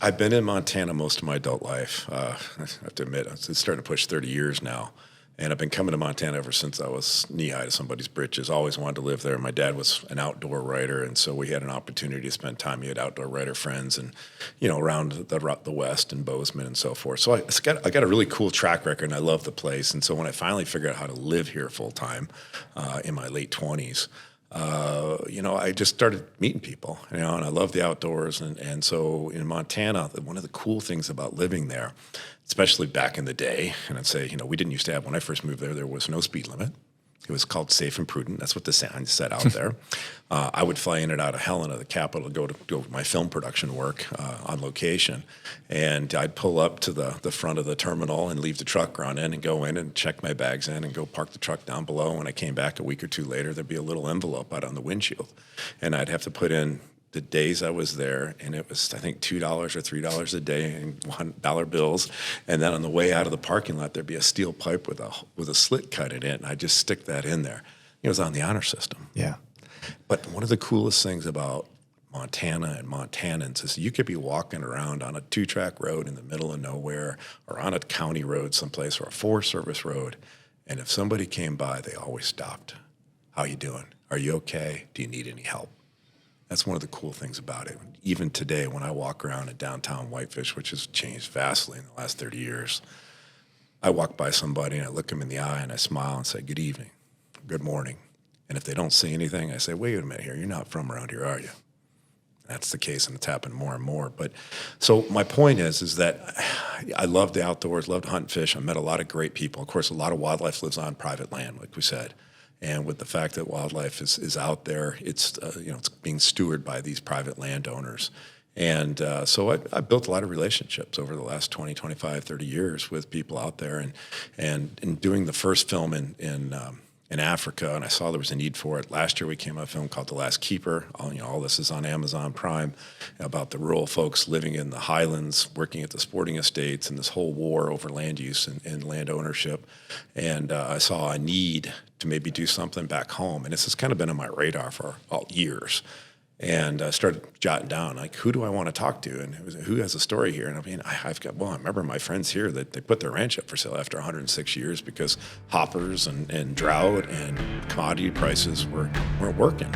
I've been in Montana most of my adult life. I have to admit, it's starting to push 30 years now. And I've been coming to Montana ever since I was knee-high to somebody's britches. Always wanted to live there. My dad was an outdoor writer, and so we had an opportunity to spend time. He had outdoor writer friends and, around the West and Bozeman and so forth. So I got a really cool track record, and I love the place. And so when I finally figured out how to live here full-time in my late 20s, I just started meeting people, and I love the outdoors. And so in Montana, one of the cool things about living there, especially back in the day, and I'd say, we didn't used to have, when I first moved there was no speed limit. It was called safe and prudent. That's what the sign said out there. I would fly in and out of Helena, the capital, to go to my film production work on location. And I'd pull up to the front of the terminal and leave the truck running and go in and check my bags in and go park the truck down below. When I came back a week or two later, there'd be a little envelope out on the windshield. And I'd have to put in the days I was there, and it was, I think, $2 or $3 a day in $1 bills. And then on the way out of the parking lot, there'd be a steel pipe with a slit cut in it, and I'd just stick that in there. It was on the honor system. Yeah. But one of the coolest things about Montana and Montanans is you could be walking around on a 2-track road in the middle of nowhere, or on a county road someplace, or a Forest Service road, and if somebody came by, they always stopped. How you doing? Are you okay? Do you need any help? That's one of the cool things about it. Even today, when I walk around in downtown Whitefish, which has changed vastly in the last 30 years, I walk by somebody and I look them in the eye and I smile and say, good evening, good morning. And if they don't say anything, I say, wait a minute here, you're not from around here, are you? That's the case, and it's happened more and more. But so my point is that I love the outdoors, love to hunt and fish. I met a lot of great people. Of course, a lot of wildlife lives on private land, like we said. And with the fact that wildlife is out there, it's it's being stewarded by these private landowners. And so I built a lot of relationships over the last 20, 25, 30 years with people out there. And in doing the first film in Africa, and I saw there was a need for it. Last year we came out with a film called The Last Keeper. All this is on Amazon Prime, about the rural folks living in the highlands, working at the sporting estates, and this whole war over land use and land ownership. And I saw a need to maybe do something back home. And this has kind of been on my radar for years. And I started jotting down, like, who do I want to talk to? And who has a story here? And I remember my friends here that they put their ranch up for sale after 106 years because hoppers and drought and commodity prices weren't working.